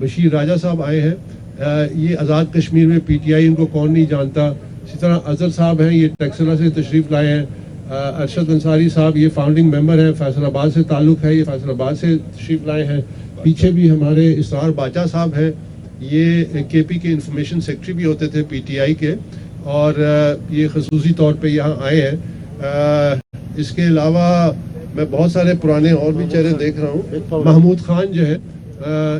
بشیر راجہ صاحب آئے ہیں. یہ آزاد کشمیر میں پی ٹی آئی ان کو کون نہیں جانتا. اسی طرح اظہر صاحب ہیں, یہ ٹیکسلا سے تشریف لائے ہیں. ارشد انصاری صاحب یہ فاؤنڈنگ ممبر ہیں, فیصل آباد سے تعلق ہے, یہ فیصل آباد سے تشریف لائے ہیں. پیچھے بھی ہمارے اسرار باچا صاحب ہیں, یہ کے پی کے انفارمیشن سیکرٹری بھی ہوتے تھے پی ٹی آئی کے, اور یہ خصوصی طور پہ یہاں آئے ہیں. اس کے علاوہ میں بہت سارے پرانے اور بھی چہرے دیکھ رہا ہوں. محمود خان جو ہے,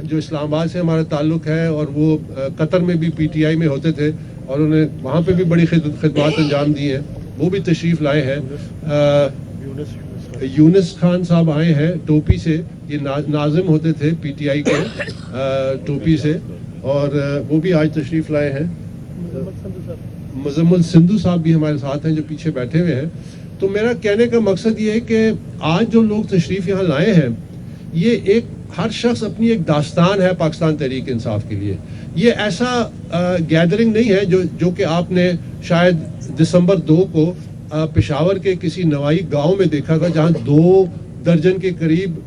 جو اسلام آباد سے ہمارا تعلق ہے, اور وہ قطر میں بھی پی ٹی آئی میں ہوتے تھے اور انہیں وہاں پہ بھی بڑی خدمات انجام دی ہیں, وہ بھی تشریف لائے ہیں. یونس خان صاحب آئے ہیں ٹوپی سے, یہ ناظم ہوتے تھے پی ٹی آئی کے ٹوپی سے, اور وہ بھی آج تشریف لائے ہیں. مزمل سندھو صاحب بھی ہمارے ساتھ ہیں جو پیچھے بیٹھے ہوئے ہیں. تو میرا کہنے کا مقصد یہ ہے کہ آج جو لوگ تشریف یہاں لائے ہیں, یہ ایک ہر شخص اپنی ایک داستان ہے پاکستان تحریک انصاف کے لیے. یہ ایسا گیدرنگ نہیں ہے جو کہ آپ نے شاید دسمبر 2 کو پشاور کے کسی نوائی گاؤں میں دیکھا تھا, جہاں 2 درجن کے قریب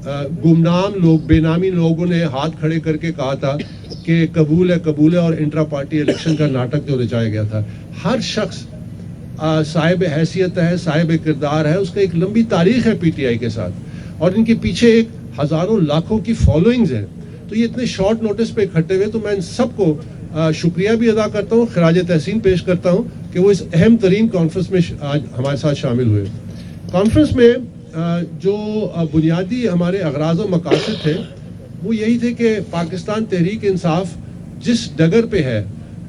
گمنام لوگ, بے نامی لوگوں نے ہاتھ کھڑے کر کے کہا تھا کہ قبول ہے, اور انٹرا پارٹی الیکشن کا ناٹک جو رچایا گیا تھا. ہر شخص صاحب حیثیت ہے, صاحب کردار ہے, اس کا ایک لمبی تاریخ ہے پی ٹی آئی کے ساتھ, اور ان کے پیچھے ایک ہزاروں لاکھوں کی فالوئنگز ہیں. تو یہ اتنے شارٹ نوٹس پہ اکٹھے ہوئے, تو میں ان سب کو شکریہ بھی ادا کرتا ہوں, خراج تحسین پیش کرتا ہوں کہ وہ اس اہم ترین کانفرنس میں آج ہمارے ساتھ شامل ہوئے. کانفرنس میں جو بنیادی ہمارے اغراض و مقاصد تھے وہ یہی تھے کہ پاکستان تحریک انصاف جس ڈگر پہ ہے,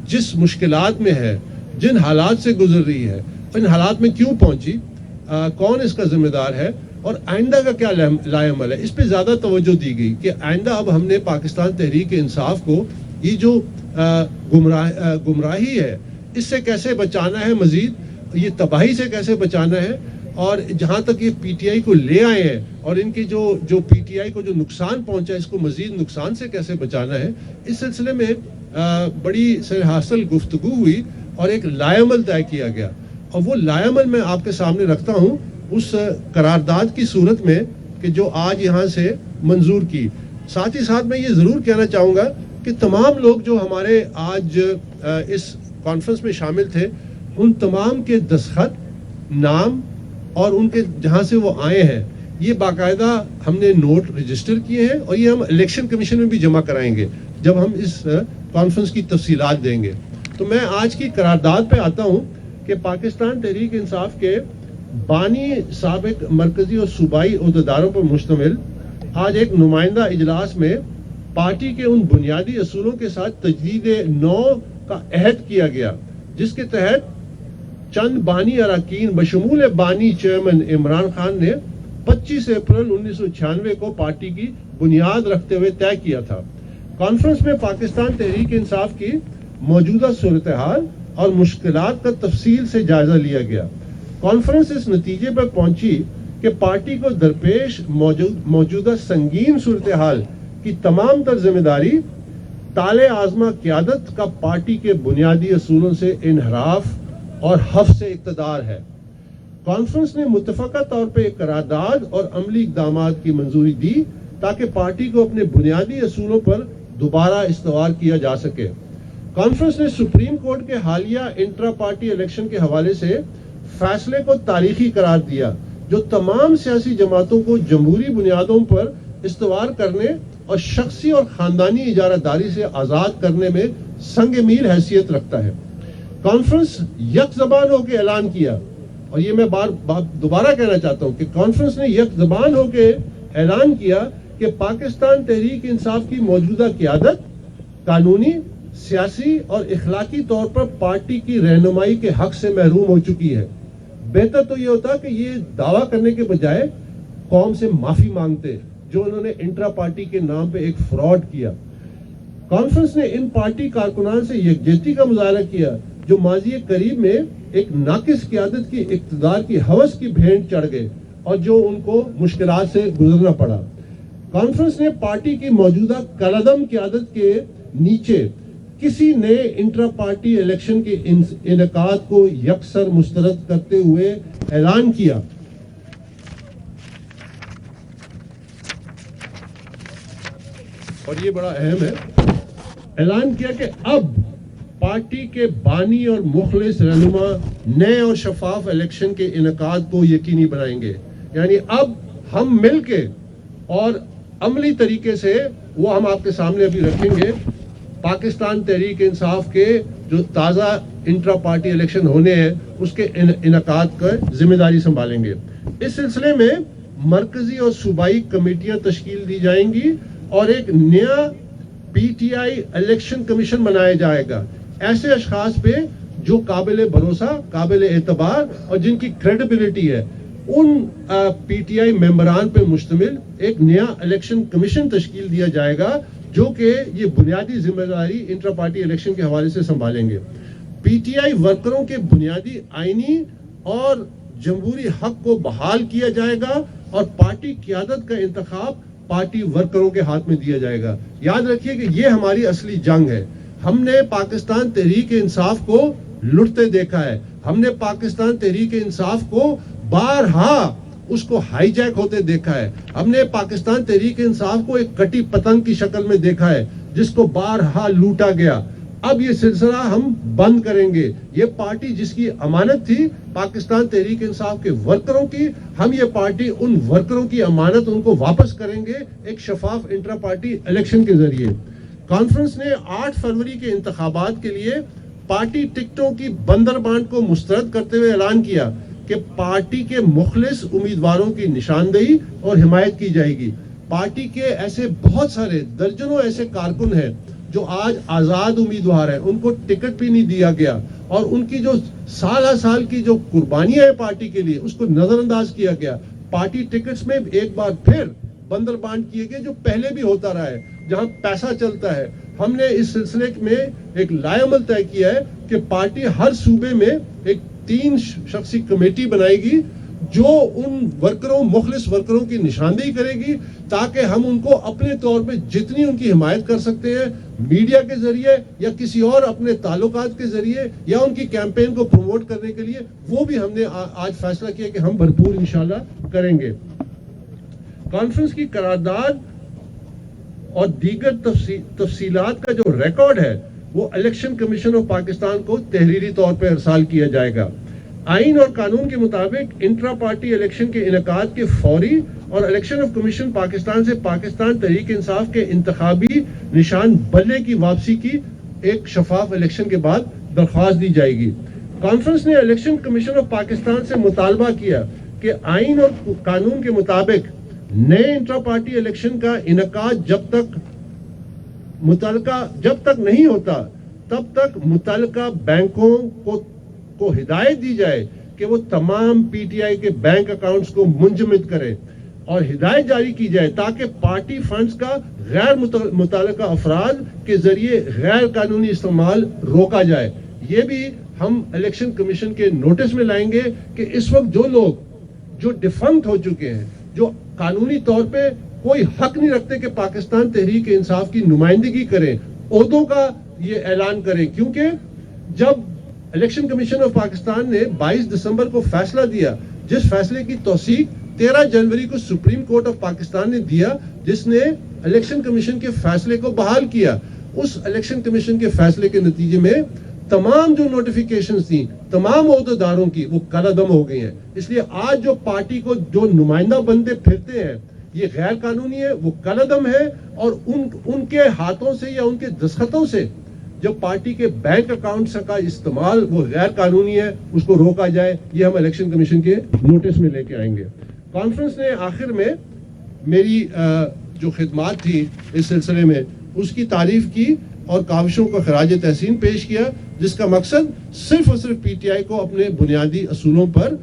جس مشکلات میں ہے, جن حالات سے گزر رہی ہے, ان حالات میں کیوں پہنچی, کون اس کا ذمہ دار ہے, اور آئندہ کا کیا لائے عمل ہے, اس پہ زیادہ توجہ دی گئی کہ آئندہ اب ہم نے پاکستان تحریک انصاف کو یہ جو گمراہی ہے اس سے کیسے بچانا ہے, مزید یہ تباہی سے کیسے بچانا ہے, اور جہاں تک یہ پی ٹی آئی کو لے آئے ہیں اور ان کی جو پی ٹی آئی کو جو نقصان پہنچا ہے اس کو مزید نقصان سے کیسے بچانا ہے. اس سلسلے میں بڑی سر حاصل گفتگو ہوئی اور ایک لائے عمل طے کیا گیا, اور وہ لائے عمل میں آپ کے سامنے رکھتا ہوں اس قرارداد کی صورت میں کہ جو آج یہاں سے منظور کی. ساتھ ہی ساتھ میں یہ ضرور کہنا چاہوں گا کہ تمام لوگ جو ہمارے آج اس کانفرنس میں شامل تھے, ان تمام کے دستخط, نام اور ان کے جہاں سے وہ آئے ہیں, یہ باقاعدہ ہم نے نوٹ رجسٹر کیے ہیں, اور یہ ہم الیکشن کمیشن میں بھی جمع کرائیں گے جب ہم اس کانفرنس کی تفصیلات دیں گے. تو میں آج کی قرارداد پہ آتا ہوں کہ پاکستان تحریک انصاف کے بانی سابق مرکزی اور صوبائی عہدیداروں پر مشتمل آج ایک نمائندہ اجلاس میں پارٹی کے ان بنیادی اصولوں کے ساتھ تجدید نو کا عہد کیا گیا, جس کے تحت چند بانی اراکین بشمول بانی چیئرمین عمران خان نے 25 اپریل 1996 کو پارٹی کی بنیاد رکھتے ہوئے طے کیا تھا. کانفرنس میں پاکستان تحریک انصاف کی موجودہ صورتحال اور مشکلات کا تفصیل سے جائزہ لیا گیا. کانفرنس اس نتیجے پر پہنچی کہ پارٹی کو درپیش موجودہ سنگین صورتحال کی تمام تر ذمہ داری تالے آزما قیادت کا پارٹی کے بنیادی اصولوں سے انحراف اور حف سے اقتدار ہے. کانفرنس نے متفقہ طور پہ ایک قرارداد اور عملی اقدامات کی منظوری دی تاکہ پارٹی کو اپنے بنیادی اصولوں پر دوبارہ استوار کیا جا سکے. کانفرنس نے سپریم کورٹ کے حالیہ انٹرا پارٹی الیکشن کے حوالے سے فیصلے کو تاریخی قرار دیا, جو تمام سیاسی جماعتوں کو جمہوری بنیادوں پر استوار کرنے اور شخصی اور خاندانی اجارہ داری سے آزاد کرنے میں سنگ میل حیثیت رکھتا ہے. کانفرنس یک زبان ہو کے اعلان کیا, اور یہ میں دوبارہ کہنا چاہتا ہوں کہ کانفرنس نے یک زبان ہو کے اعلان کیا کہ پاکستان تحریک انصاف کی موجودہ قیادت قانونی, سیاسی اور اخلاقی طور پر پارٹی کی رہنمائی کے حق سے محروم ہو چکی ہے. بہتر تو یہ ہوتا کہ یہ دعویٰ کرنے کے بجائے قوم سے معافی مانگتے جو انہوں نے انٹرا پارٹی کے نام پہ ایک فراڈ کیا. کانفرنس نے ان پارٹی کارکنان سے یکجہتی کا مظاہرہ کیا جو ماضی قریب میں ایک ناقص قیادت کی اقتدار کی ہوس کی بھینٹ چڑھ گئے اور جو ان کو مشکلات سے گزرنا پڑا. کانفرنس نے پارٹی کی موجودہ کالعدم قیادت کے نیچے کسی نئے انٹرا پارٹی الیکشن کے انعقاد کو یکسر مسترد کرتے ہوئے اعلان کیا اور یہ بڑا اہم ہے، اعلان کیا کہ اب پارٹی کے بانی اور مخلص رہنما نئے اور شفاف الیکشن کے انعقاد کو یقینی بنائیں گے. یعنی اب ہم مل کے اور عملی طریقے سے وہ ہم آپ کے سامنے ابھی رکھیں گے. پاکستان تحریک انصاف کے جو تازہ انٹرا پارٹی الیکشن ہونے ہیں اس کے انعقاد کا ذمہ داری سنبھالیں گے. اس سلسلے میں مرکزی اور صوبائی کمیٹیاں تشکیل دی جائیں گی اور ایک نیا P T I election commission بنایا جائے گا ایسے اشخاص پہ جو قابل بھروسہ، قابل اعتبار اور جن کی کریڈیبلٹی ہے. ان پی ٹی آئی ممبران پہ مشتمل ایک نیا الیکشن کمیشن تشکیل دیا جائے گا جو کہ یہ بنیادی ذمہ داری انٹرا پارٹی الیکشن کے حوالے سے سنبھالیں گے. پی ٹی آئی ورکروں کے بنیادی آئینی اور جمہوری حق کو بحال کیا جائے گا اور پارٹی قیادت کا انتخاب پارٹی ورکروں کے ہاتھ میں دیا جائے گا. یاد رکھیے کہ یہ ہماری اصلی جنگ ہے. ہم نے پاکستان تحریک انصاف کو لٹتے دیکھا ہے. ہم نے پاکستان تحریک انصاف کو بارہا اس کو ہائی جیک ہوتے دیکھا ہے. ہم نے پاکستان تحریک انصاف کو ایک کٹی پتنگ کی شکل میں دیکھا ہے جس کو بارہا لوٹا گیا. اب یہ سلسلہ ہم بند کریں گے. یہ پارٹی جس کی امانت تھی پاکستان تحریک انصاف کے ورکروں کی، ہم یہ پارٹی ان ورکروں کی امانت ان کو واپس کریں گے ایک شفاف انٹرا پارٹی الیکشن کے ذریعے. کانفرنس نے 8 فروری کے انتخابات کے لیے پارٹی ٹکٹوں کی بندربانٹ کو مسترد کرتے ہوئے اعلان کیا کہ پارٹی کے مخلص امیدواروں کی نشاندہی اور حمایت کی جائے گی. پارٹی کے ایسے بہت سارے درجنوں ایسے کارکن ہیں جو آج آزاد امیدوار ہیں، ان کو ٹکٹ بھی نہیں دیا گیا اور ان کی جو سالہ سال کی جو قربانیاں ہیں پارٹی کے لیے اس کو نظر انداز کیا گیا. پارٹی ٹکٹس میں ایک بار پھر بندربانٹ کیے گئے جو پہلے بھی ہوتا رہا ہے جہاں پیسہ چلتا ہے. ہم نے اس سلسلے میں ایک لائے عمل طے کیا ہے کہ پارٹی ہر صوبے میں ایک 3 شخصی کمیٹی بنائے گی جو ان ورکروں، مخلص ورکروں کی نشاندہی کرے گی تاکہ ہم ان کو اپنے طور پہ جتنی ان کی حمایت کر سکتے ہیں میڈیا کے ذریعے یا کسی اور اپنے تعلقات کے ذریعے یا ان کی کیمپین کو پروموٹ کرنے کے لیے، وہ بھی ہم نے آج فیصلہ کیا کہ ہم بھرپور انشاءاللہ کریں گے. کانفرنس کی قرارداد اور دیگر تفصیلات کا جو ریکارڈ ہے وہ الیکشن کمیشن آف پاکستان کو تحریری طور پہ ارسال کیا جائے گا. آئین اور قانون کے مطابق انٹرا پارٹی الیکشن کے انعقاد کے فوری اور الیکشن آف کمیشن پاکستان سے پاکستان تحریک انصاف کے انتخابی نشان بلے کی واپسی کی ایک شفاف الیکشن کے بعد درخواست دی جائے گی. کانفرنس نے الیکشن کمیشن آف پاکستان سے مطالبہ کیا کہ آئین اور قانون کے مطابق نئے انٹرا پارٹی الیکشن کا انعقاد جب تک نہیں ہوتا تب تک متعلقہ بینکوں کو ہدایت دی جائے کہ وہ تمام پی ٹی آئی کے بینک اکاؤنٹس کو منجمد کرے اور ہدایت جاری کی جائے تاکہ پارٹی فنڈز کا غیر متعلقہ افراد کے ذریعے غیر قانونی استعمال روکا جائے. یہ بھی ہم الیکشن کمیشن کے نوٹس میں لائیں گے کہ اس وقت جو لوگ جو ڈیفنکٹ ہو چکے ہیں، جو قانونی طور پہ کوئی حق نہیں رکھتے کہ پاکستان تحریک انصاف کی نمائندگی کریں، عہدوں کا یہ اعلان کریں. کیونکہ جب الیکشن کمیشن آف پاکستان نے 22 دسمبر کو فیصلہ دیا، جس فیصلے کی توثیق 13 جنوری کو سپریم کورٹ آف پاکستان نے دیا، جس نے الیکشن کمیشن کے فیصلے کو بحال کیا، اس الیکشن کمیشن کے فیصلے کے نتیجے میں تمام جو نوٹیفیکیشنز تھیں تمام عہدیداروں کی وہ کالعدم ہو گئی ہیں. اس لیے آج جو پارٹی کو جو نمائندہ بنتے پھرتے ہیں یہ غیر قانونی ہے، وہ کالعدم ہے اور ان کے ہاتھوں سے یا ان کے دستخطوں سے جو پارٹی کے بینک اکاؤنٹس کا استعمال وہ غیر قانونی ہے، اس کو روکا جائے. یہ ہم الیکشن کمیشن کے نوٹس میں لے کے آئیں گے. کانفرنس نے آخر میں میری جو خدمات تھی اس سلسلے میں اس کی تعریف کی اور کاوشوں کو خراج تحسین پیش کیا، جس کا مقصد صرف اور صرف پی ٹی آئی کو اپنے بنیادی اصولوں پر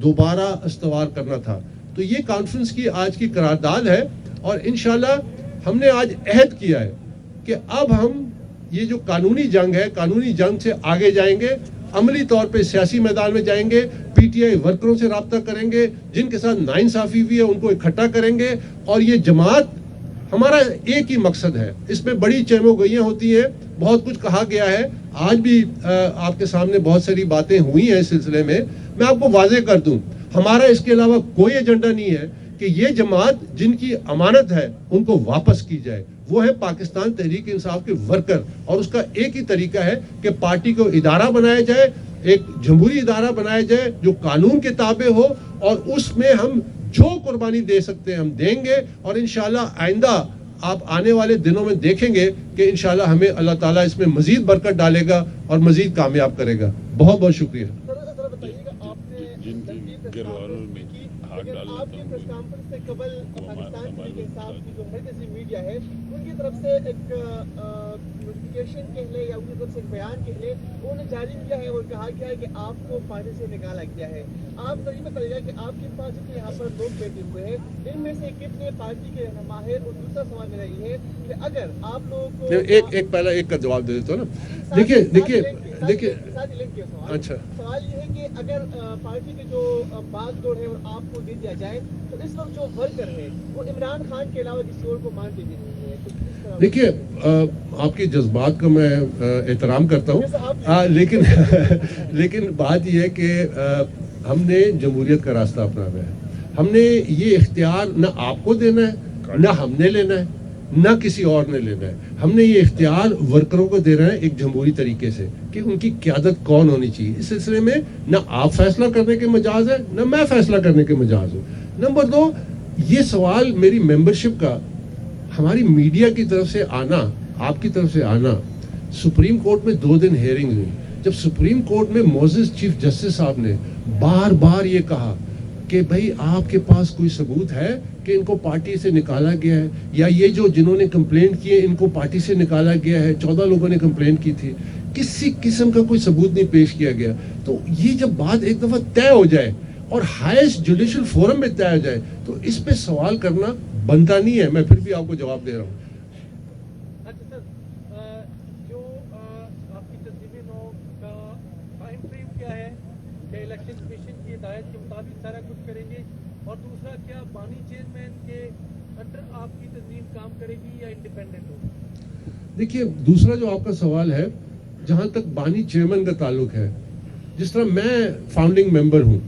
دوبارہ استوار کرنا تھا. تو یہ کانفرنس کی آج کی قرارداد ہے اور انشاءاللہ ہم نے آج عہد کیا ہے کہ اب ہم یہ جو قانونی جنگ ہے، قانونی جنگ سے آگے جائیں گے، عملی طور پہ سیاسی میدان میں جائیں گے، پی ٹی آئی ورکروں سے رابطہ کریں گے، جن کے ساتھ ناانصافی ہوئی ہے ان کو اکٹھا کریں گے. اور یہ جماعت ہمارا ایک ہی مقصد ہے. اس میں بڑی چہم و گئیاں ہوتی ہیں، بہت کچھ کہا گیا ہے، آج بھی آپ کے سامنے بہت ساری باتیں ہوئی ہیں اس سلسلے میں. میں آپ کو واضح کر دوں، ہمارا اس کے علاوہ کوئی ایجنڈا نہیں ہے کہ یہ جماعت جن کی امانت ہے ان کو واپس کی جائے. وہ ہے پاکستان تحریک انصاف کے ورکر, اور اس کا ایک ہی طریقہ ہے کہ پارٹی کو ادارہ بنایا جائے, ایک جمہوری ادارہ بنایا جائے جو قانون کے تابع ہو, اور اس میں ہم جو قربانی دے سکتے ہیں ہم دیں گے, اور انشاءاللہ آئندہ آپ آنے والے دنوں میں دیکھیں گے کہ انشاءاللہ ہمیں اللہ تعالیٰ اس میں مزید برکت ڈالے گا اور مزید کامیاب کرے گا. بہت بہت شکریہ. آپ کی پریس کانفرنس سے قبل پاکستان تحریک انصاف کی جو مرکزی میڈیا ہے ان کی طرف سے ایک نوٹیفیکیشن کہہ لیں یا ان کی طرف سے ایک بیان کہہ لیں, انہوں نے جاری کیا ہے اور کہا گیا ہے کہ آپ کو پارٹی سے نکالا گیا ہے. آپ یہ بتائیے گا کہ آپ کے پاس جتنے یہاں پر لوگ بیٹھے ہوئے ہیں ان میں سے کتنے پارٹی کے رہنما ہیں, اور دوسرا سوال میرا یہ ہے کہ اگر آپ لوگوں کو ایک پہلا ایک کا جواب دے دیتا ہوں نا. دیکھیے اچھا سوال یہ ہے کہ اگر پارٹی کے جو باغ دوڑ ہے اور آپ کو دے دیا جائے تو اس وقت جو ورکر ہے وہ عمران خان کے علاوہ کسی اور کو مانتے بھی نہیں ہے. دیکھیے آپ کے جذبات کا میں احترام کرتا ہوں, لیکن بات یہ ہے کہ ہم نے جمہوریت کا راستہ اپنانا ہے. ہم نے یہ اختیار نہ آپ کو دینا ہے, نہ ہم نے لینا ہے, نہ کسی اور نے لینا ہے. ہم نے یہ اختیار ورکروں کو دے رہے ہیں ایک جمہوری طریقے سے کہ ان کی قیادت کون ہونی چاہیے. اس سلسلے میں نہ آپ فیصلہ کرنے کے مجاز ہے نہ میں فیصلہ کرنے کے مجاز ہوں. نمبر 2, یہ سوال میری ممبرشپ کا ہماری میڈیا کی طرف سے آنا, آپ کی طرف سے آنا, سپریم کورٹ میں 2 دن ہیئرنگ ہوئی. جب سپریم کورٹ میں معزز چیف جسٹس صاحب نے بار بار یہ کہا کہ بھائی آپ کے پاس کوئی ثبوت ہے کہ ان کو پارٹی سے نکالا گیا ہے, یا یہ جو جنہوں نے کمپلینٹ کی ہے ان کو پارٹی سے نکالا گیا ہے, 14 لوگوں نے کمپلینٹ کی تھی, کسی قسم کا کوئی ثبوت نہیں پیش کیا گیا. تو یہ جب بات ایک دفعہ طے ہو جائے اور ہائیسٹ جوڈیشل فورم میں طے ہو جائے تو اس پہ سوال کرنا بنتا نہیں ہے. میں پھر بھی آپ کو جواب دے رہا ہوں. اچھا سر, جو آپ کی تنظیم نو کا ٹائم فریم کیا ہے کہ الیکشن کمیشن کی ہدایت کے مطابق سارا کچھ کریں گے, اور دوسرا کیا بانی چیئرمین کے انڈر آپ کی تنظیم کام کرے گی یا انڈیپینڈنٹ ہوگی؟ دیکھیے دوسرا جو آپ کا سوال ہے, جہاں تک بانی چیئرمین کا تعلق ہے, جس طرح میں فاؤنڈنگ ممبر ہوں,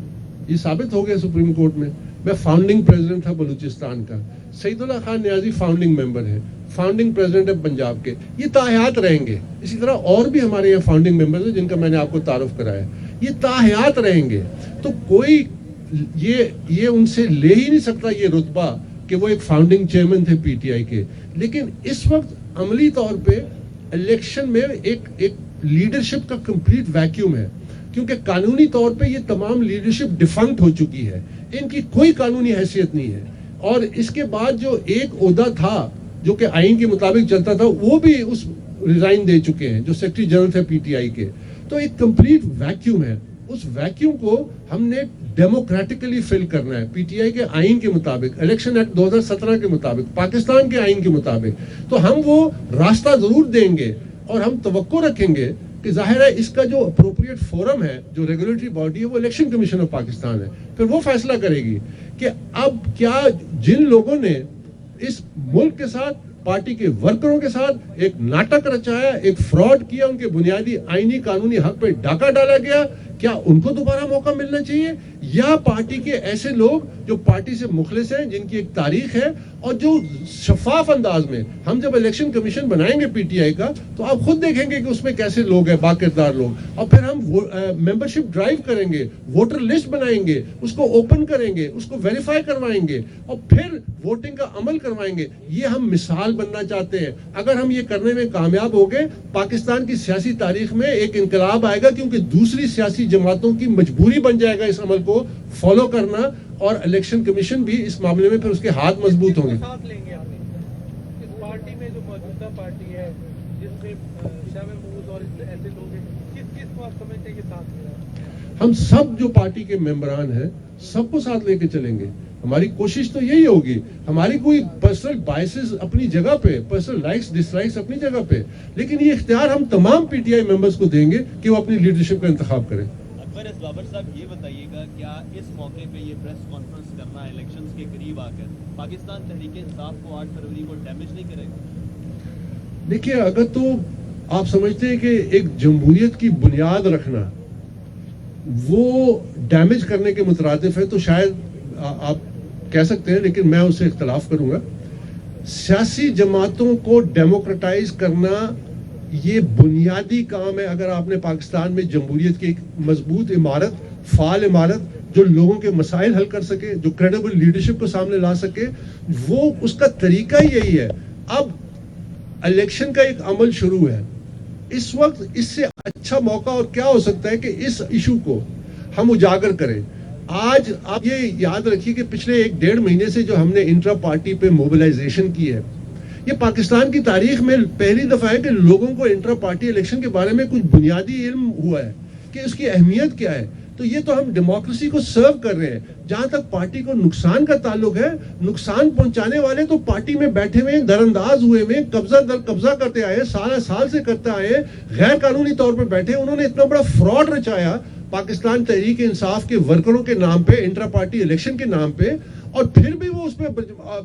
یہ ثابت ہو گیا سپریم کورٹ میں, میں فاؤنڈنگ پریزیڈنٹ تھا بلوچستان کا, سعید اللہ خان نیازی فاؤنڈنگ ممبر ہے, فاؤنڈنگ پریزیڈنٹ ہے پنجاب کے, یہ تاحیات رہیں گے. اسی طرح اور بھی ہمارے یہاں فاؤنڈنگ ممبرز ہیں جن کا میں نے آپ کو تعارف کرایا, یہ تاحیات رہیں گے. تو کوئی یہ ان سے لے ہی نہیں سکتا یہ رتبہ کہ وہ ایک فاؤنڈنگ چیئرمین تھے پی ٹی آئی کے. لیکن اس وقت عملی طور پہ الیکشن میں ایک لیڈرشپ کا کمپلیٹ ویکیوم ہے, کیونکہ قانونی طور پہ یہ تمام لیڈرشپ ڈیفنکٹ ہو چکی ہے, ان کی کوئی قانونی حیثیت نہیں ہے. اور اس کے بعد جو ایک عہدہ تھا جو کہ آئین کے مطابق چلتا تھا وہ بھی اس ریزائن دے چکے ہیں جو سیکرٹری جنرل تھے پی ٹی آئی کے. تو ایک کمپلیٹ ویکیوم ہے. اس ویکیوم کو ہم نے ڈیموکریٹکلی فل کرنا ہے پی ٹی آئی کے آئین کے مطابق, الیکشن ایکٹ 2017 کے مطابق, پاکستان کے آئین کے مطابق. تو ہم وہ راستہ ضرور دیں گے, اور ہم توقع رکھیں گے کہ ظاہر ہے اس کا جو اپروپریٹ فورم ہے, جو ریگولیٹری باڈی ہے, وہ الیکشن کمیشن آف پاکستان ہے. پھر وہ فیصلہ کرے گی کہ اب کیا جن لوگوں نے اس ملک کے ساتھ, پارٹی کے ورکروں کے ساتھ ایک ناٹک رچایا, ایک فراڈ کیا, ان کے بنیادی آئینی قانونی حق پہ ڈاکہ ڈالا گیا, کیا ان کو دوبارہ موقع ملنا چاہیے, یا پارٹی کے ایسے لوگ جو پارٹی سے مخلص ہیں, جن کی ایک تاریخ ہے, اور جو شفاف انداز میں ہم جب الیکشن کمیشن بنائیں گے پی ٹی آئی کا تو آپ خود دیکھیں گے کہ اس میں کیسے لوگ ہیں, باکردار لوگ, اور پھر ہم ممبرشپ ڈرائیو کریں گے, ووٹر لسٹ بنائیں گے, اس کو اوپن کریں گے, اس کو ویریفائی کروائیں گے, اور پھر ووٹنگ کا عمل کروائیں گے. یہ ہم مثال بننا چاہتے ہیں. اگر ہم یہ کرنے میں کامیاب ہو گئے, پاکستان کی سیاسی تاریخ میں ایک انقلاب آئے گا, کیونکہ دوسری سیاسی جماعتوں کی مجبوری بن جائے گا اس عمل کو فالو کرنا, اور الیکشن کمیشن بھی اس معاملے میں پھر اس کے ہاتھ مضبوط ہوں گے. ساتھ لیں گے اس پارٹی میں جو موجودہ پارٹی ہے جس میں شاہ محمود اور ایسے لوگ ہیں, کس کو آپ سمجھتے ہیں کہ ساتھ لے رہا ہے؟ ہم سب جو پارٹی کے ممبران ہیں سب کو ساتھ لے کے چلیں گے. ہماری کوشش تو یہی ہوگی. ہماری کوئی پرسنل بائسز اپنی جگہ پہ, پرسنل لائکس ڈس لائکس اپنی جگہ پہ, لیکن یہ اختیار ہم تمام پی ٹی آئی ممبرز کو دیں گے کہ وہ اپنی لیڈرشپ کا انتخاب کریں. اکبر اس بابر صاحب یہ بتائیے گا, کیا اس موقع پہ یہ پریس کانفرنس کرنا الیکشنز کے قریب آ کر پاکستان تحریک انصاف کو 8 فروری کو ڈیمیج نہیں کرے گا؟ دیکھیے, اگر تو آپ سمجھتے ہیں کہ ایک جمہوریت کی بنیاد رکھنا وہ ڈیمیج کرنے کے مترادف ہے تو شاید آپ کہہ سکتے ہیں, لیکن میں اس سے اختلاف کروں گا. سیاسی جماعتوں کو ڈیموکریٹائز کرنا یہ بنیادی کام ہے اگر آپ نے پاکستان میں جمہوریت کی ایک مضبوط عمارت، فعال عمارت جو لوگوں کے مسائل حل کر سکے، جو کریڈیبل لیڈرشپ کو سامنے لا سکے، وہ اس کا طریقہ یہی ہے. اب الیکشن کا ایک عمل شروع ہے، اس وقت اس سے اچھا موقع اور کیا ہو سکتا ہے کہ اس ایشو کو ہم اجاگر کریں. آج آپ یہ یاد رکھیے کہ پچھلے 1-1.5 مہینے سے جو ہم نے انٹرا پارٹی پہ موبلائزیشن کی ہے، یہ پاکستان کی تاریخ میں پہلی دفعہ ہے کہ لوگوں کو انٹرا پارٹی الیکشن کے بارے میں کچھ بنیادی علم ہوا ہے کہ اس کی اہمیت کیا ہے. تو یہ تو ہم ڈیموکریسی کو سرو کر رہے ہیں. جہاں تک پارٹی کو نقصان کا تعلق ہے، نقصان پہنچانے والے تو پارٹی میں بیٹھے ہوئے در انداز ہوئے ہوئے قبضہ در قبضہ کرتے آئے، سال سے کرتے آئے، غیر قانونی طور پہ بیٹھے. انہوں نے اتنا بڑا فراڈ رچایا پاکستان تحریک انصاف کے ورکروں کے نام پہ، انٹرا پارٹی الیکشن کے نام پہ، اور پھر بھی وہ اس پہ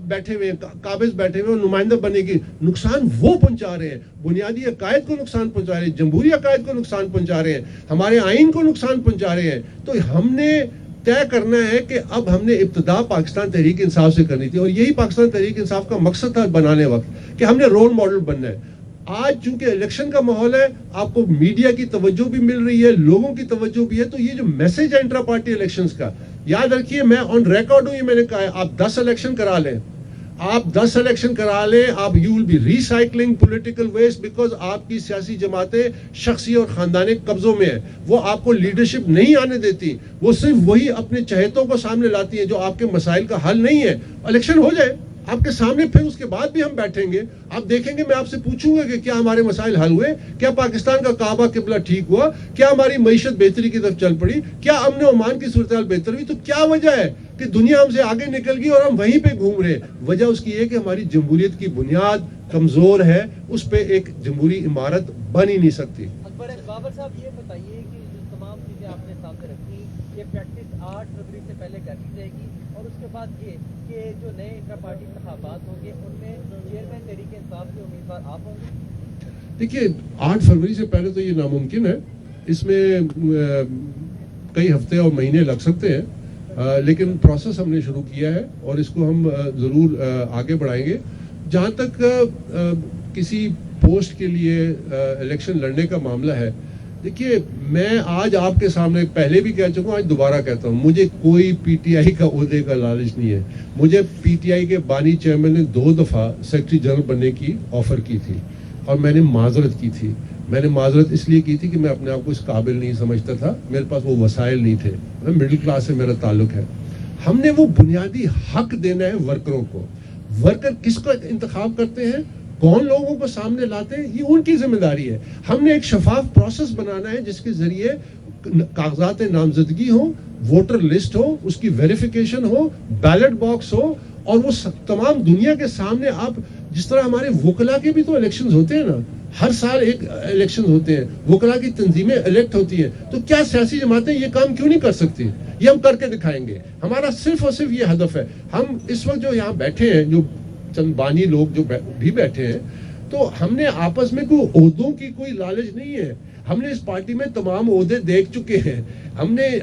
بیٹھے ہوئے قابض بیٹھے ہوئے نمائندہ بننے کی. نقصان وہ پہنچا رہے ہیں، بنیادی عقائد کو نقصان پہنچا رہے ہیں، جمہوری عقائد کو نقصان پہنچا رہے ہیں، ہمارے آئین کو نقصان پہنچا رہے ہیں. تو ہم نے طے کرنا ہے کہ اب ہم نے ابتدا پاکستان تحریک انصاف سے کرنی تھی، اور یہی پاکستان تحریک انصاف کا مقصد تھا بنانے وقت کہ ہم نے رول ماڈل بننا ہے. آج چونکہ الیکشن کا ماحول ہے، آپ کو میڈیا کی توجہ بھی مل رہی ہے، لوگوں کی توجہ بھی ہے، تو یہ جو میسج ہے انٹرا پارٹی الیکشنز کا، یاد رکھیے میں آن ریکارڈ ہوں، یہ میں نے کہا ہے آپ 10 الیکشن کرا لیں، آپ you will be recycling political waste, because آپ کی سیاسی جماعتیں شخصی اور خاندانی قبضوں میں ہیں، وہ آپ کو لیڈرشپ نہیں آنے دیتی، وہ صرف وہی اپنے چہتوں کو سامنے لاتی ہیں جو آپ کے مسائل کا حل نہیں ہے. الیکشن ہو جائے آپ کے سامنے، پھر اس کے بعد بھی ہم بیٹھیں گے، آپ دیکھیں گے، میں آپ سے پوچھوں گا کہ کیا ہمارے مسائل حل ہوئے، کیا پاکستان کا کعبہ قبلہ ٹھیک ہوا، کیا ہماری معیشت بہتری کی طرف چل پڑی، کیا امن و امان کی صورتحال بہتر ہوئی. تو کیا وجہ ہے کہ دنیا ہم سے آگے نکل گئی اور ہم وہیں پہ گھوم رہے ہیں؟ وجہ اس کی یہ کہ ہماری جمہوریت کی بنیاد کمزور ہے، اس پہ ایک جمہوری عمارت بن ہی نہیں سکتی. بابر صاحب یہ بتائیے کہ جو تمام چیزیں آپ نے سامنے رکھی، یہ پریکٹس 8 فروری سے پہلے کر لی جائے گی، اور اس کے بعد یہ کہ جو نئے انٹرا پارٹی انتخابات ہوں گے ان میں چیئرمین تحریک انصاف کے امیدوار آپ ہوں گے؟ دیکھیے 8 فروری سے پہلے تو یہ ناممکن ہے، اس میں کئی ہفتے اور مہینے لگ سکتے ہیں، لیکن پروسیس ہم نے شروع کیا ہے اور اس کو ہم ضرور آگے بڑھائیں گے. جہاں تک کسی پوسٹ کے لیے الیکشن لڑنے کا معاملہ ہے، دیکھیے میں آج آپ کے سامنے پہلے بھی کہہ چکا ہوں، آج دوبارہ کہتا ہوں، مجھے کوئی پی ٹی آئی کا عہدے کا لالچ نہیں ہے. مجھے پی ٹی آئی کے بانی چیئرمین نے 2 دفعہ سیکرٹری جنرل بننے کی آفر کی تھی اور میں نے معذرت کی تھی. میں نے معذرت اس لیے کی تھی کہ میں اپنے آپ کو اس قابل نہیں سمجھتا تھا، میرے پاس وہ وسائل نہیں تھے، میں مڈل کلاس سے میرا تعلق ہے. ہم نے وہ بنیادی حق دینا ہے ورکروں کو. ورکر کس کو انتخاب کرتے ہیں، کون لوگوں کو سامنے لاتے ہیں، یہ ان کی ذمہ داری ہے. ہم نے ایک شفاف پروسیس بنانا ہے جس کے ذریعے کاغذات نامزدگی ہوں، ووٹر لسٹ ہو، اس کی ویریفیکیشن ہو، بیلٹ باکس ہو، اور وہ تمام دنیا کے سامنے. آپ جس طرح ہمارے وکلا کے بھی تو الیکشنز ہوتے ہیں نا، ہر سال ایک الیکشن ہوتے ہیں، وکلا کی تنظیمیں الیکٹ ہوتی ہیں. تو کیا سیاسی جماعتیں یہ کام کیوں نہیں کر سکتی؟ یہ ہم کر کے دکھائیں گے. ہمارا صرف اور صرف یہ ہدف ہے. ہم اس وقت جو یہاں بیٹھے ہیں، جو چند بانی لوگ جو بھی بیٹھے ہیں، تو ہم نے آپس میں کوئی عہدوں کی کوئی لالچ نہیں ہے. ہم نے اس پارٹی میں تمام عہدے دیکھ چکے ہیں.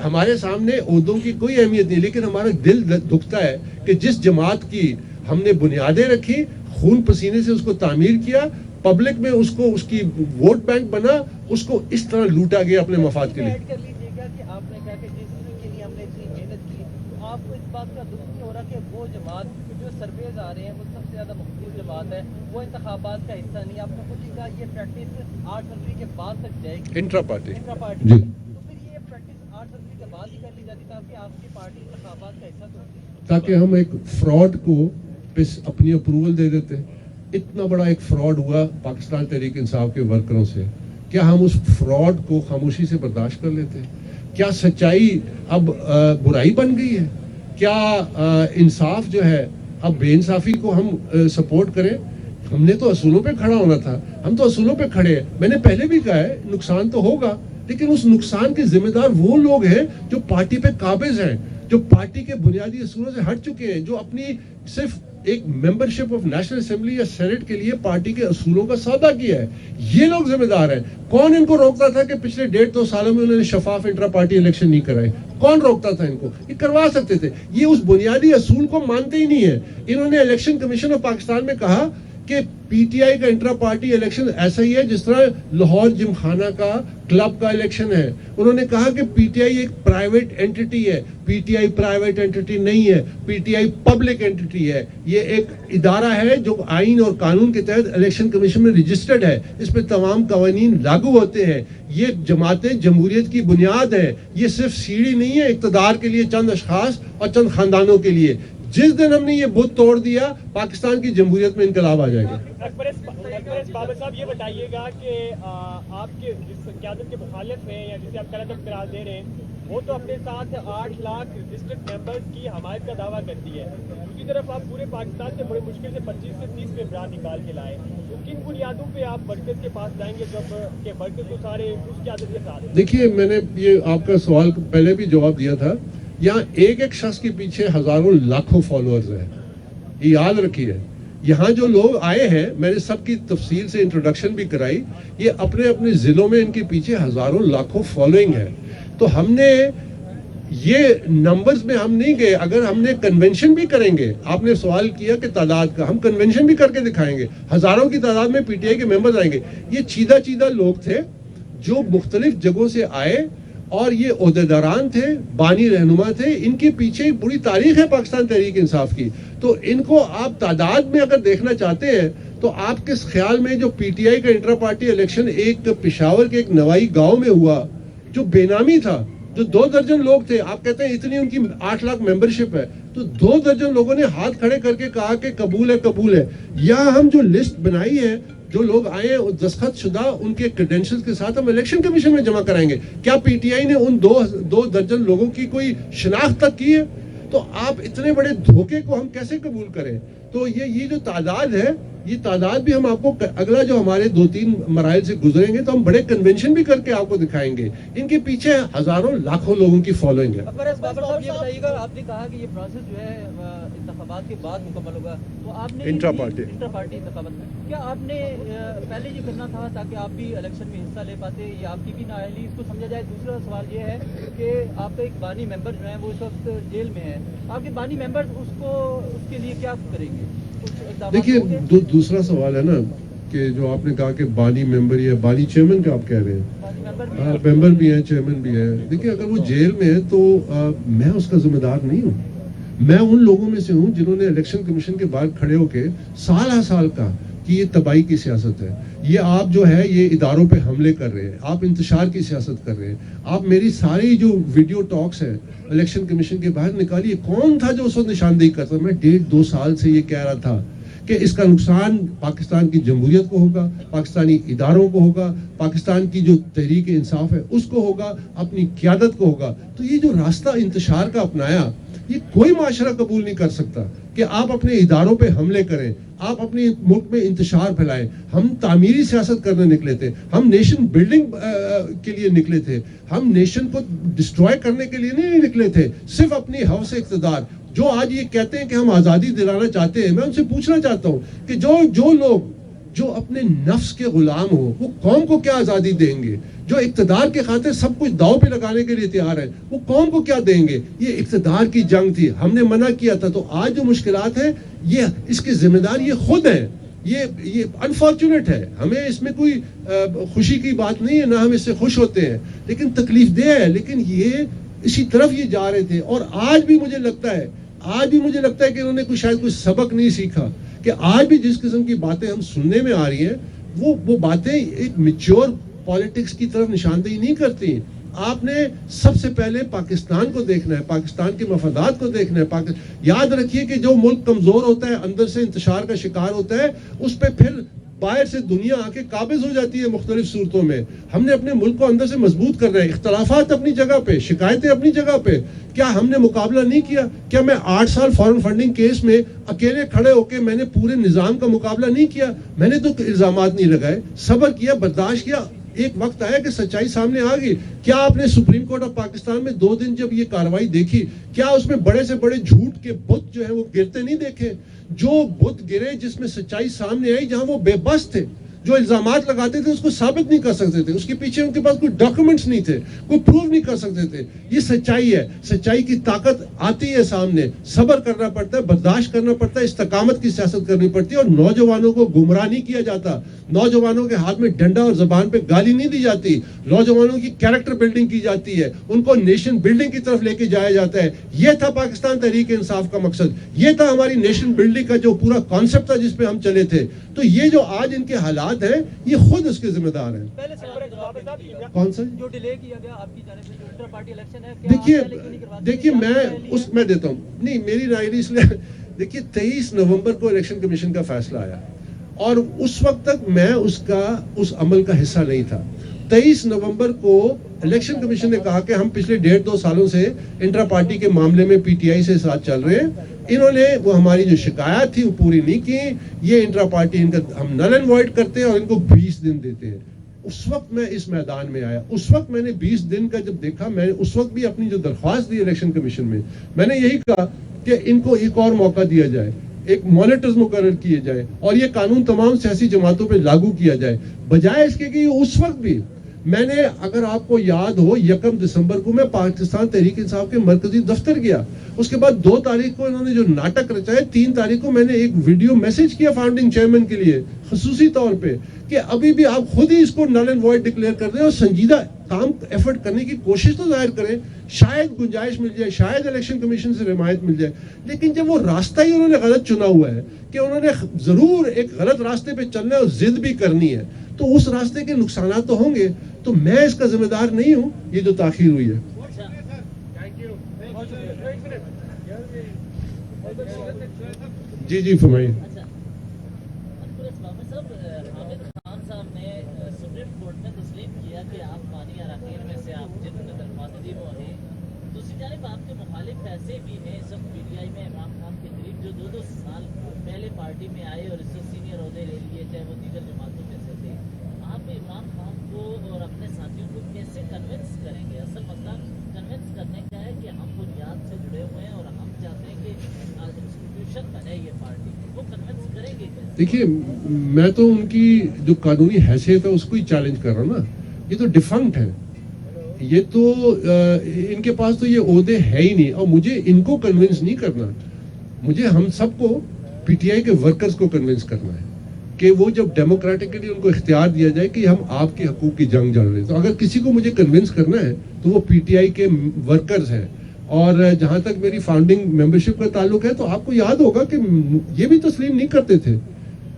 ہمارے سامنے عہدوں کی کوئی اہمیت نہیں، لیکن ہمارا دل دکھتا ہے کہ جس جماعت کی ہم نے بنیادیں رکھی، خون پسینے سے اس کو تعمیر کیا، پبلک میں اس کو اس کی ووٹ بینک بنا، اس کو اس طرح لوٹا گیا اپنے مفاد کے لیے. ایڈ کر لیجیے گا کہ آپ نے کہا کہ جس کے لیے ہم نے اتنی محنت کی، تو آپ کو اس بات کا دکھ نہیں ہو رہا کہ وہ جماعت جو سرویز آ رہے ہیں وہ سب سے زیادہ مقبول جماعت ہے، وہ انتخابات کا حصہ نہیں؟ آپ نے خود ہی کہا یہ پریکٹس 8 فروری کے بعد تک جائے گی، انٹرا پارٹی جی، تو پھر یہ پریکٹس 8 فروری کے بعد ہی کر لی جاتی تاکہ آپ کی پارٹی انتخابات کا حصہ تو ہوتی، تاکہ ہم ایک فراڈ کو اپنی اپروول دے دیتے. اتنا بڑا ایک فراڈ ہوا پاکستان تحریک انصاف کے ورکروں سے، کیا ہم اس فراڈ کو خاموشی سے برداشت کر لیتے؟ کیا سچائی اب برائی بن گئی ہے؟ کیا انصاف جو ہے اب بے انصافی کو ہم سپورٹ کریں؟ ہم نے تو اصولوں پہ کھڑا ہونا تھا، ہم تو اصولوں پہ کھڑے ہیں. میں نے پہلے بھی کہا ہے نقصان تو ہوگا، لیکن اس نقصان کے ذمہ دار وہ لوگ ہیں جو پارٹی پہ قابض ہیں، جو پارٹی کے بنیادی اصولوں سے ہٹ چکے ہیں، جو اپنی صرف ایک ممبرشپ آف نیشنل اسمبلی یا سینٹ کے لیے پارٹی کے اصولوں کا سودا کیا ہے. یہ لوگ ذمہ دار ہیں. کون ان کو روکتا تھا کہ پچھلے 1.5-2 سالوں میں انہوں نے شفاف انٹرا پارٹی الیکشن نہیں کرائے؟ کون روکتا تھا ان کو؟ یہ کروا سکتے تھے. یہ اس بنیادی اصول کو مانتے ہی نہیں ہے. انہوں نے الیکشن کمیشن آف پاکستان میں کہا کہ پی ٹی آئی کا انٹرا پارٹی الیکشن ایسا ہی ہے جس طرح لاہور جم خانہ کا کلب کا الیکشن ہے. انہوں نے کہا کہ پی ٹی آئی ایک پرائیویٹ اینٹی ہے. P T I private entity نہیں ہے, پی ٹی آئی پبلک اینٹی ہے. یہ ایک ادارہ ہے جو آئین اور قانون کے تحت الیکشن کمیشن میں رجسٹرڈ ہے. اس پہ تمام قوانین لاگو ہوتے ہیں. یہ جماعتیں جمہوریت کی بنیاد ہے. یہ صرف سیڑھی نہیں ہے اقتدار کے لیے چند اشخاص اور چند خاندانوں کے لیے. جس دن ہم نے یہ بت توڑ دیا, پاکستان کی جمہوریت میں انقلاب آ جائے گا. بابر صاحب یہ بتائیے گا کہ آپ کے جس قیادت کے مخالف ہیں یا جسے آپ قلعہ قرار دے رہے ہیں, وہ تو اپنے ساتھ 8 لاکھ رجسٹرڈ ممبرز کی حمایت کا دعویٰ کرتی ہے. دوسری طرف آپ پورے پاکستان سے بڑے مشکل سے 25 سے 30 ممبران نکال کے لائے. تو کن بنیادوں پہ آپ مرکز کے پاس جائیں گے جب کہ مرکز کو سارے اس قیادت کے ساتھ؟ دیکھیے, میں نے یہ آپ کا سوال پہلے بھی جواب دیا تھا. یہاں ایک ایک شخص کے پیچھے ہزاروں لاکھوں فالوورز ہیں. یہ یاد رکھیے, یہاں جو لوگ آئے ہیں, میں نے سب کی تفصیل سے انٹروڈکشن بھی کرائی, یہ اپنے اپنے ضلعوں میں ان کے پیچھے ہزاروں لاکھوں فالوئنگ ہے. تو ہم نے یہ نمبرز میں ہم نہیں گئے. اگر ہم نے کنونشن بھی کریں گے, آپ نے سوال کیا کہ تعداد کا, ہم کنونشن بھی کر کے دکھائیں گے. ہزاروں کی تعداد میں پی ٹی آئی کے ممبرز آئیں گے. یہ چیدہ لوگ تھے جو مختلف جگہوں سے آئے اور یہ عہدیداران تھے, بانی رہنما تھے. ان کے پیچھے ایک بڑی تاریخ ہے پاکستان تحریک انصاف کی. تو ان کو آپ تعداد میں اگر دیکھنا چاہتے ہیں تو آپ کس خیال میں جو پی ٹی آئی کا انٹرا پارٹی الیکشن ایک پشاور کے ایک نوائی گاؤں میں ہوا جو بے نامی تھا, جو 2 درجن لوگ تھے, آپ کہتے ہیں اتنی ان کی 8 لاکھ ممبرشپ ہے, تو 2 درجن لوگوں نے ہاتھ کھڑے کر کے کہا کہ قبول ہے. یہاں ہم جو لسٹ بنائی ہے, جو لوگ آئے ہیں دستخط شدہ, ان کے کریڈینشلز کے ساتھ ہم الیکشن کمیشن میں جمع کرائیں گے. کیا پی ٹی آئی نے ان 2 درجن لوگوں کی کوئی شناخت تک کی ہے؟ تو آپ اتنے بڑے دھوکے کو ہم کیسے قبول کریں؟ تو یہ جو تعداد ہے, یہ تعداد بھی ہم آپ کو اگلا جو ہمارے 2-3 مراحل سے گزریں گے تو ہم بڑے کنونشن بھی کر کے آپ کو دکھائیں گے. ان کے پیچھے ہزاروں لاکھوں لوگوں کی فالوئنگ ہے. بابر صاحب یہ بتائیے گا, آپ نے کہا کہ یہ پروسیس جو ہے انتخابات کے بعد مکمل ہوگا, تو آپ نے انٹرا پارٹی انتخابات میں کیا آپ نے پہلے یہ کرنا تھا تاکہ آپ بھی الیکشن میں حصہ لے پاتے, یا آپ کی بھی نااہلی اس کو سمجھا جائے؟ دوسرا سوال یہ ہے کہ آپ کا ایک بانی ممبر جو ہے وہ اس وقت جیل میں ہے, آپ کے بانی ممبر اس کے لیے کیا کریں گے؟ دیکھیے, دوسرا سوال ہے نا کہ جو آپ نے کہا کہ بانی ممبر یا بانی چیئرمین کا آپ کہہ رہے ہیں, ممبر بھی ہیں, چیئرمین بھی ہے. دیکھیے, اگر وہ جیل میں ہے تو میں اس کا ذمہ دار نہیں ہوں. میں ان لوگوں میں سے ہوں جنہوں نے الیکشن کمیشن کے باہر کھڑے ہو کے سال کہا کہ یہ تباہی کی سیاست ہے, یہ آپ جو ہے یہ اداروں پہ حملے کر رہے ہیں, آپ انتشار کی سیاست کر رہے ہیں. آپ میری ساری جو ویڈیو ٹاکس ہیں الیکشن کمیشن کے باہر نکالیے, کون تھا جو اس وقت نشاندہی کرتا؟ میں 1.5-2 سال سے یہ کہہ رہا تھا کہ اس کا نقصان پاکستان کی جمہوریت کو ہوگا, پاکستانی اداروں کو ہوگا, پاکستان کی جو تحریک انصاف ہے اس کو ہوگا, اپنی قیادت کو ہوگا. تو یہ جو راستہ انتشار کا اپنایا, یہ کوئی معاشرہ قبول نہیں کر سکتا کہ آپ اپنے اداروں پہ حملے کریں, آپ اپنے ملک میں انتشار پھیلائیں. ہم تعمیری سیاست کرنے نکلے تھے, ہم نیشن بلڈنگ کے لیے نکلے تھے, ہم نیشن کو ڈسٹروائے کرنے کے لیے نہیں نکلے تھے, صرف اپنی ہوس اقتدار. جو آج یہ کہتے ہیں کہ ہم آزادی دلانا چاہتے ہیں, میں ان سے پوچھنا چاہتا ہوں کہ جو لوگ جو اپنے نفس کے غلام ہو وہ قوم کو کیا آزادی دیں گے؟ جو اقتدار کے خاطر سب کچھ داؤ پہ لگانے کے لیے تیار ہیں, وہ قوم کو کیا دیں گے؟ یہ اقتدار کی جنگ تھی, ہم نے منع کیا تھا. تو آج جو مشکلات ہیں یہ اس کے ذمہ دار یہ خود ہیں. یہ انفارچونیٹ ہے, ہمیں اس میں کوئی خوشی کی بات نہیں ہے, نہ ہم اس سے خوش ہوتے ہیں, لیکن تکلیف دہ ہے. لیکن یہ اسی طرف یہ جا رہے تھے, اور آج بھی مجھے لگتا ہے کہ انہوں نے شاید کوئی سبق نہیں سیکھا, کہ آج بھی جس قسم کی باتیں ہم سننے میں آ رہی ہیں وہ باتیں ایک میچور پالیٹکس کی طرف نشاندہی نہیں کرتی. آپ نے سب سے پہلے پاکستان کو دیکھنا ہے, پاکستان کے مفادات کو دیکھنا ہے. یاد رکھیے کہ جو ملک کمزور ہوتا ہے, اندر سے انتشار کا شکار ہوتا ہے, اس پہ پھر باہر سے دنیا آ کے قابض ہو جاتی ہے مختلف صورتوں میں. ہم نے اپنے ملک کو اندر سے مضبوط کرنا ہے. اختلافات اپنی جگہ پہ, شکایتیں اپنی جگہ پہ. کیا ہم نے مقابلہ نہیں کیا؟ کیا میں 8 سال فارن فنڈنگ کیس میں اکیلے کھڑے ہو کے میں نے پورے نظام کا مقابلہ نہیں کیا؟ میں نے تو الزامات نہیں لگائے, صبر کیا, برداشت کیا. ایک وقت آیا کہ سچائی سامنے آ گئی. کیا آپ نے سپریم کورٹ آف پاکستان میں 2 دن جب یہ کارروائی دیکھی, کیا اس میں بڑے سے بڑے جھوٹ کے بت جو ہیں وہ گرتے نہیں دیکھے؟ جو بت گرے جس میں سچائی سامنے آئی, جہاں وہ بے بس تھے, جو الزامات لگاتے تھے اس کو ثابت نہیں کر سکتے تھے, اس کے پیچھے ان کے پاس کوئی ڈاکومنٹس نہیں تھے, کوئی پروف نہیں کر سکتے تھے. یہ سچائی ہے. سچائی کی طاقت آتی ہے سامنے, صبر کرنا پڑتا ہے, برداشت کرنا پڑتا ہے, استقامت کی سیاست کرنی پڑتی ہے, اور نوجوانوں کو گمراہ نہیں کیا جاتا, نوجوانوں کے ہاتھ میں ڈنڈا اور زبان پہ گالی نہیں دی جاتی, نوجوانوں کی کیریکٹر بلڈنگ کی جاتی ہے, ان کو نیشن بلڈنگ کی طرف لے کے جایا جاتا ہے. یہ تھا پاکستان تحریک انصاف کا مقصد, یہ تھا ہماری نیشن بلڈنگ کا جو پورا کانسیپٹ تھا جس پہ ہم چلے تھے. تو یہ جو آج ان کے حالات ہیں یہ خود اس کے ذمہ دار ہیں. پہلے بابر صاحب کون سا جو ڈیلے کیا گیا آپ کی جانب سے جو انٹر پارٹی الیکشن ہے, دیکھیے میں دیتا ہوں, نہیں میری رائے نہیں, اس لیے دیکھیے 23 نومبر کو الیکشن کمیشن کا فیصلہ آیا اور اس وقت تک میں اس عمل کا حصہ نہیں تھا. 23 نومبر کو الیکشن کمیشن نے کہا کہ ہم پچھلے 1.5-2 سالوں سے انٹرا پارٹی کے معاملے میں پی ٹی آئی سے ساتھ چل رہے ہیں, انہوں نے وہ ہماری جو شکایات تھی وہ پوری نہیں کی, یہ انٹرا پارٹی ان کا ہم نل اینڈ وائڈ کرتے ہیں اور ان کو 20 دن دیتے ہیں. اس وقت میں اس میدان میں آیا, اس وقت میں نے 20 دن کا جب دیکھا, میں نے اس وقت بھی اپنی جو درخواست دی الیکشن کمیشن میں نے یہی کہا کہ ان کو ایک اور موقع دیا جائے, ایک مانیٹرز مقرر کیے جائے اور یہ قانون تمام سیاسی جماعتوں پہ لاگو کیا جائے, بجائے اس کے کہ اس وقت بھی میں نے, اگر آپ کو یاد ہو 1 دسمبر کو میں پاکستان تحریک انصاف کے مرکزی دفتر گیا, اس کے بعد 2 تاریخ کو انہوں نے جو ناٹک رچا ہے, 3 تاریخ کو میں نے ایک ویڈیو میسج کیا فاؤنڈنگ چیئرمین کے لیے خصوصی طور پہ کہ ابھی بھی آپ خود ہی اس کو نل اینڈ وائڈ ڈکلیئر کر دیں اور سنجیدہ کام ایفرٹ کرنے کی کوشش تو ظاہر کریں, شاید گنجائش مل جائے, شاید الیکشن کمیشن سے حمایت مل جائے. لیکن جب وہ راستہ ہی انہوں نے غلط چنا ہوا ہے کہ انہوں نے ضرور ایک غلط راستے پہ چلنا ہے اور ضد بھی کرنی ہے, تو اس راستے کے نقصانات تو ہوں گے, تو میں اس کا ذمہ دار نہیں ہوں یہ جو تاخیر ہوئی ہے. جی فرمائیے. خان صاحب نے سپریم کورٹ میں تسلیم کیا کہ آپ مانی اراکین میں سے آپ جن درخواست وہ ہیں, دوسری جانب آپ کے مخالف ایسے بھی ہیں سب پی ٹی آئی میں عمران خان کے قریب جو 2 سال پہلے پارٹی میں آئے اور اس سے سینئر عہدے لے لیے, چاہے وہ دیگر جماعتوں میں سے تھے. آپ عمران خان کو اور اپنے ساتھیوں کو کیسے کنونس کریں گے؟ اصل مسئلہ کنونس کرنے کا ہے کہ ہم بنیاد سے جڑے ہوئے ہیں اور ہم چاہتے ہیں کہ انسٹیٹیوشن بنے یہ پارٹی, وہ کنونس کریں گے کیسے؟ دیکھیے میں تو ان کی جو قانونی حیثیت ہے اس کو ہی چیلنج کر رہا ہوں نا, یہ تو ڈیفنکٹ ہے, یہ تو ان کے پاس تو یہ عہدے ہے ہی نہیں, اور مجھے ان کو کنونس نہیں کرنا, مجھے ہم سب کو پی ٹی آئی کے ورکرز کو کنونس کرنا ہے کہ وہ جب ڈیموکریٹکلی ان کو اختیار دیا جائے کہ ہم آپ کے حقوق کی جنگ جڑ رہے ہیں, تو اگر کسی کو مجھے کنونس کرنا ہے تو وہ پی ٹی آئی کے ورکرز ہیں. اور جہاں تک میری فاؤنڈنگ ممبرشپ کا تعلق ہے, تو آپ کو یاد ہوگا کہ یہ بھی تسلیم نہیں کرتے تھے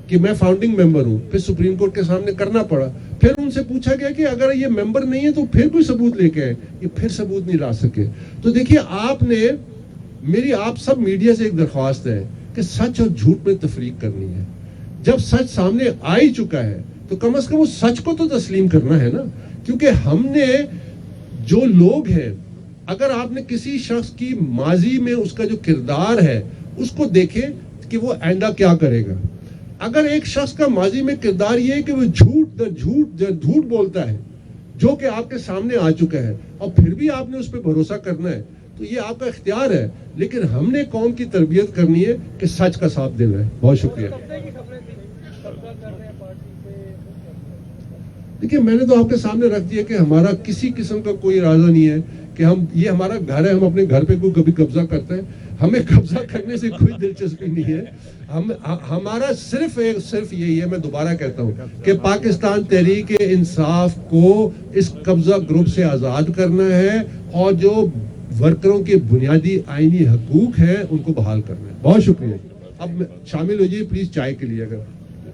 کہ میں فاؤنڈنگ ممبر ہوں, پھر سپریم کورٹ کے سامنے کرنا پڑا, پھر ان سے پوچھا گیا کہ اگر یہ ممبر نہیں ہے تو پھر کوئی ثبوت لے کے آئے, یہ پھر ثبوت نہیں لا سکے. تو دیکھیے آپ سب میڈیا سے ایک درخواست ہے کہ سچ اور جھوٹ میں تفریق کرنی ہے. جب سچ سامنے آ ہی چکا ہے تو کم از کم وہ سچ کو تو تسلیم کرنا ہے نا, کیونکہ ہم نے جو لوگ ہیں, اگر آپ نے کسی شخص کی ماضی میں اس کا جو کردار ہے اس کو دیکھیں کہ وہ آئندہ کیا کرے گا. اگر ایک شخص کا ماضی میں کردار یہ ہے کہ وہ جھوٹ بولتا ہے جو کہ آپ کے سامنے آ چکا ہے, اور پھر بھی آپ نے اس پہ بھروسہ کرنا ہے, تو یہ آپ کا اختیار ہے. لیکن ہم نے قوم کی تربیت کرنی ہے کہ سچ کا ساتھ دینا ہے. بہت شکریہ. دیکھیے میں نے تو آپ کے سامنے رکھ دیا کہ ہمارا کسی قسم کا کوئی ارادہ نہیں ہے کہ یہ ہمارا گھر ہے, ہم اپنے گھر پہ کوئی کبھی قبضہ کرتے ہیں, ہمیں قبضہ کرنے سے کوئی دلچسپی نہیں ہے. ہمارا صرف یہی ہے, میں دوبارہ کہتا ہوں کہ پاکستان تحریک انصاف کو اس قبضہ گروپ سے آزاد کرنا ہے اور جو ورکروں کے بنیادی آئینی حقوق ہیں ان کو بحال کرنا ہے. بہت شکریہ. اب شامل ہو جائیے پلیز چائے کے لیے. اگر